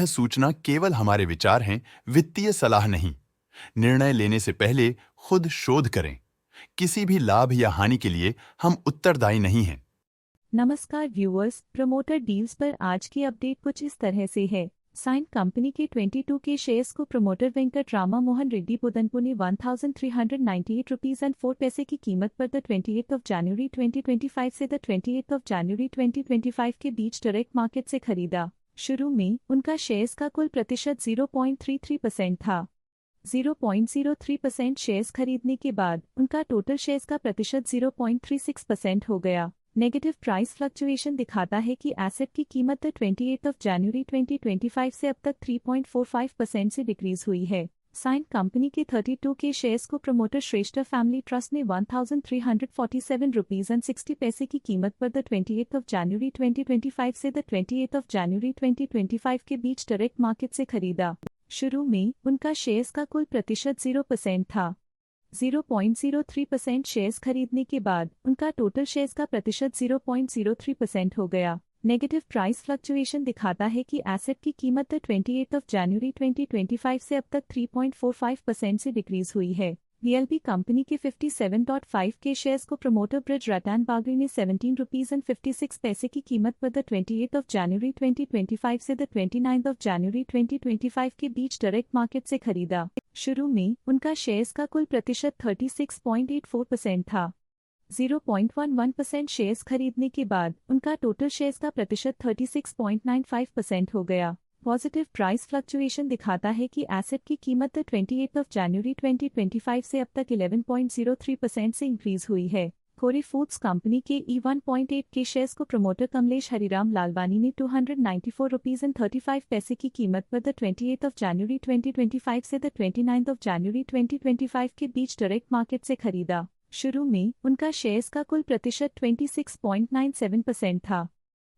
सूचना केवल हमारे विचार हैं, वित्तीय सलाह नहीं। निर्णय लेने से पहले खुद शोध करें। किसी भी लाभ या हानि के लिए हम उत्तरदायी नहीं हैं। नमस्कार व्यूअर्स, प्रमोटर डील्स पर आज की अपडेट कुछ इस तरह से है। साइन कंपनी के 22 के शेयर्स को प्रमोटर वेंकट रामा मोहन रेड्डी पुदनपु ने 1398 रुपीज एंड 4 पैसे की कीमत पर द 28 जनवरी 2025 से द 28 जनवरी 2025 के बीच डायरेक्ट मार्केट से खरीदा। शुरू में उनका शेयर्स का कुल प्रतिशत 0.33% था। 0.03% शेयर्स खरीदने के बाद उनका टोटल शेयर्स का प्रतिशत 0.36% हो गया। नेगेटिव प्राइस फ्लक्चुएशन दिखाता है कि एसेट की कीमत 28 जनवरी 2025 से अब तक 3.45% से डिक्रीज हुई है। साइन कंपनी के 32 के शेयर्स को प्रमोटर श्रेष्ठ फैमिली ट्रस्ट ने 1347 रुपीज एंड 60 पैसे की कीमत पर द 28 जनवरी 2025 से द 28 जनवरी 2025 के बीच डायरेक्ट मार्केट से खरीदा। शुरू में उनका शेयर्स का कुल प्रतिशत 0% था। 0.03% शेयर्स खरीदने के बाद उनका टोटल शेयर्स का प्रतिशत 0.03% हो गया। नेगेटिव प्राइस फ्लक्चुएशन दिखाता है कि एसेट की कीमत 28 जनवरी 2025 से अब तक 3.45% से डिक्रीज हुई है। वीएलबी कंपनी के 57.5 के शेयर्स को प्रमोटर ब्रिज रतन बागरी ने 17 रुपीज एंड 56 पैसे की कीमत पर द 28 जनवरी 2025 से द 29 जनवरी 2025 के बीच डायरेक्ट मार्केट से खरीदा। शुरू में उनका शेयर्स का कुल प्रतिशत 36.84% था। 0.11% शेयर्स खरीदने के बाद उनका टोटल शेयर्स का प्रतिशत 36.95% हो गया। पॉजिटिव प्राइस फ्लक्चुएशन दिखाता है कि एसेट की कीमत 28 जनवरी 2025 से अब तक 11.03% से इंक्रीज हुई है। कोरी फूड्स कंपनी के E1.8 के शेयर्स को प्रमोटर कमलेश हरिराम लालवानी ने 294 रुपीज एंड 35 पैसे की कीमत पर द 28 जनवरी 2025 से द 29 जनवरी 2025 के बीच डायरेक्ट मार्केट से खरीदा। शुरू में उनका शेयर्स का कुल प्रतिशत 26.97% था।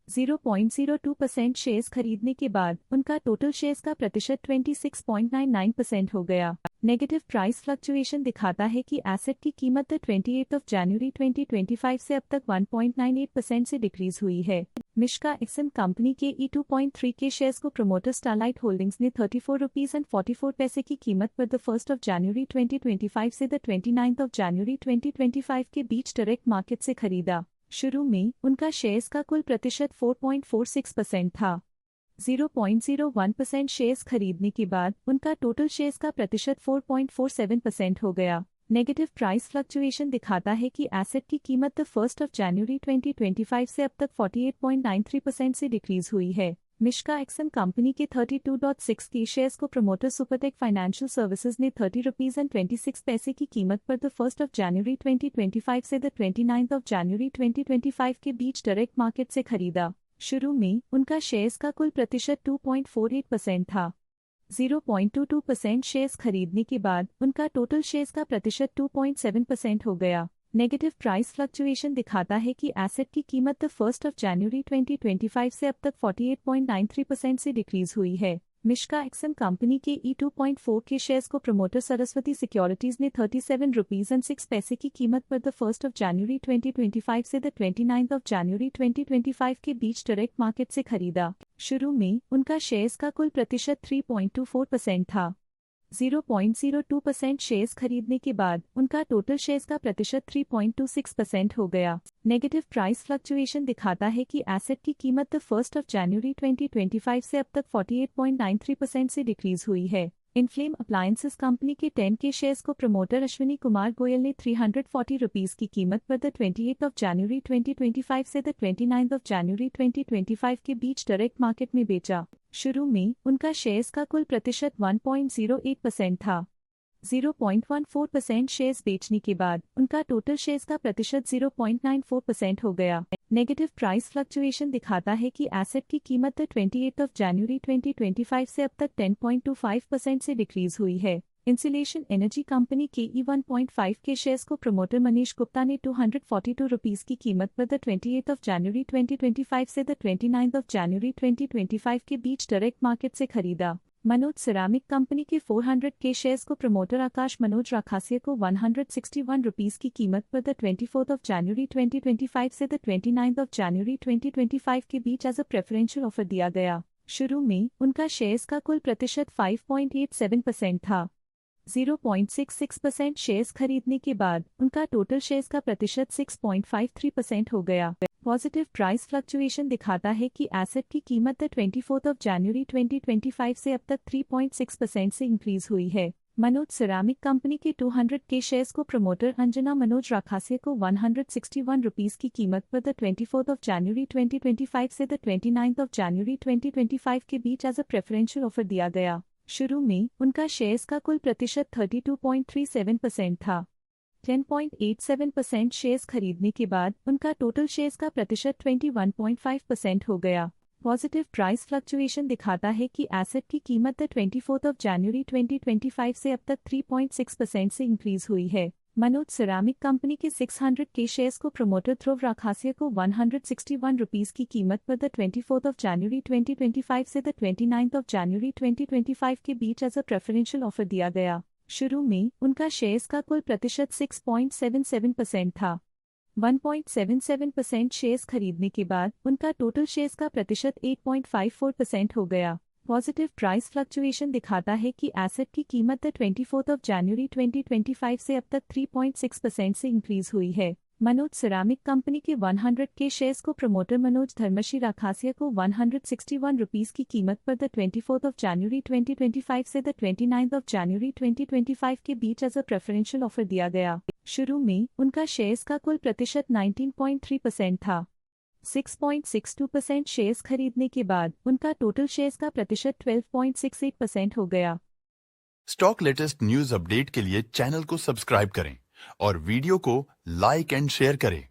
0.02% शेयर्स खरीदने के बाद उनका टोटल शेयर्स का प्रतिशत 26.99% हो गया। नेगेटिव प्राइस फ्लक्चुएशन दिखाता है कि एसेट की कीमत 28 जनवरी 2025 से अब तक 1.98% से डिक्रीज हुई है। मिश्का एक्सन कंपनी के E2.3 के शेयर्स को प्रमोटर स्टारलाइट होल्डिंग्स ने 34 रुपीज एंड 44 पैसे की कीमत पर द 1 जनवरी 2025 से द 29 जनवरी 2025 के बीच डायरेक्ट मार्केट से खरीदा। शुरू में उनका शेयर्स का कुल प्रतिशत 4.46% था। 0.01% शेयर्स खरीदने के बाद उनका टोटल शेयर्स का प्रतिशत 4.47% हो गया। नेगेटिव प्राइस फ्लक्चुएशन दिखाता है कि एसेट की कीमत 1 जनवरी 2025 से अब तक 48.93% से डिक्रीज हुई है। मिश्का एक्सन कंपनी के 32.6 के शेयर्स को प्रमोटर सुपरटेक फाइनेंशियल सर्विसेज ने 30 रुपीज एंड 26 पैसे की कीमत पर द 1 जनवरी 2025 से द 29 जनवरी 2025 के बीच डायरेक्ट मार्केट से खरीदा। शुरू में उनका शेयर्स का कुल प्रतिशत 2.48% था। 0.22% शेयर्स खरीदने के बाद उनका टोटल शेयर्स का प्रतिशत 2.7% हो गया। नेगेटिव प्राइस फ्लक्चुएशन दिखाता है कि एसेट की कीमत 1 जनवरी 2025 से अब तक 48.93% से डिक्रीज हुई है। मिश्का एक्सन कंपनी के E2.4 के शेयर्स को प्रमोटर सरस्वती सिक्योरिटीज ने 37 रुपीज एंड 6 पैसे की कीमत पर द 1 जनवरी 2025 से द 29 जनवरी 2025 के बीच डायरेक्ट मार्केट से खरीदा। शुरू में उनका शेयर्स का कुल प्रतिशत 3.24% था। 0.02% शेयर्स खरीदने के बाद उनका टोटल शेयर्स का प्रतिशत 3.26% हो गया। नेगेटिव प्राइस फ्लक्चुएशन दिखाता है कि एसेट की कीमत 1 जनवरी 2025 से अब तक 48.93% से डिक्रीज हुई है। इनफ्लेम अप्लायंसेस कंपनी के 10 के शेयर्स को प्रमोटर अश्विनी कुमार गोयल ने 340 रुपीज की कीमत पर द 28 जनवरी 2025 से द 29 जनवरी 2025 के बीच डायरेक्ट मार्केट में बेचा। शुरू में उनका शेयर्स का कुल प्रतिशत 1.08% था। 0.14% शेयर्स बेचने के बाद उनका टोटल शेयर्स का प्रतिशत 0.94% हो गया। नेगेटिव प्राइस फ्लक्चुएशन दिखाता है कि एसेट की कीमत 28 जनवरी 2025 से अब तक 10.25% से डिक्रीज हुई है। इंसुलेशन एनर्जी कंपनी के E1.5 के शेयर्स को प्रमोटर मनीष गुप्ता ने 242 रुपीज की कीमत पर द 28 जनवरी 2025 से द 29 जनवरी 2025 के बीच डायरेक्ट मार्केट से खरीदा। मनोज सिरामिक कंपनी के 400 के शेयर्स को प्रमोटर आकाश मनोज राखासिया को 161 रुपीज की कीमत पर द 24 जनवरी 2025 से द 29 जनवरी 2025 के बीच एज अ प्रेफरेंशियल ऑफर दिया गया। शुरू में उनका शेयर्स का कुल प्रतिशत 5.87% था। 0.66% शेयर्स खरीदने के बाद उनका टोटल शेयर्स का प्रतिशत 6.53% हो गया। पॉजिटिव प्राइस फ्लक्चुएशन दिखाता है कि एसेट की कीमत 24 जनवरी 2025 से अब तक 3.6% से इंक्रीज हुई है। मनोज सिरामिक कंपनी के 200 के शेयर्स को प्रमोटर अंजना मनोज राखासिया को 161 रुपीस की कीमत पर 24 जनवरी 2025 से 29 जनवरी 2025 के बीच एज अ प्रेफरेंशियल ऑफर दिया गया। शुरू में उनका शेयर्स का कुल प्रतिशत 32.37% था। 10.87% शेयर्स खरीदने के बाद उनका टोटल शेयर्स का प्रतिशत 21.5% हो गया। पॉजिटिव प्राइस फ्लक्चुएशन दिखाता है कि एसेट की कीमत 24 जनवरी 2025 से अब तक 3.6% से इंक्रीज हुई है। मनोज सिरामिक कंपनी के 600 के शेयर्स को प्रमोटर ध्रुव राखासिया को 161 रुपीस की कीमत पर 24 जनवरी 2025 से 29 जनवरी 2025 के बीच एज अ प्रेफरेंशियल ऑफर दिया गया। शुरू में उनका शेयर्स का कुल प्रतिशत 6.77% था। 1.77% शेयर्स खरीदने के बाद उनका टोटल शेयर्स का प्रतिशत 8.54% हो गया। पॉजिटिव प्राइस फ्लक्चुएशन दिखाता है कि एसेट की कीमत 24 जनवरी 2025 से अब तक 3.6% से इंक्रीज हुई है। मनोज सिरामिक कंपनी के 100 के शेयर्स को प्रमोटर मनोज धर्मश्री राखासिया को 161 रुपीस की कीमत पर 24 जनवरी 2025 से 29 जनवरी 2025 के बीच एज अ प्रेफरेंशियल ऑफर दिया गया। शुरू में उनका शेयर्स का कुल प्रतिशत 19.3% था। 6.62% शेयर्स खरीदने के बाद उनका टोटल शेयर्स का प्रतिशत 12.68% हो गया। स्टॉक लेटेस्ट न्यूज अपडेट के लिए चैनल को सब्सक्राइब करें और वीडियो को लाइक एंड शेयर करें।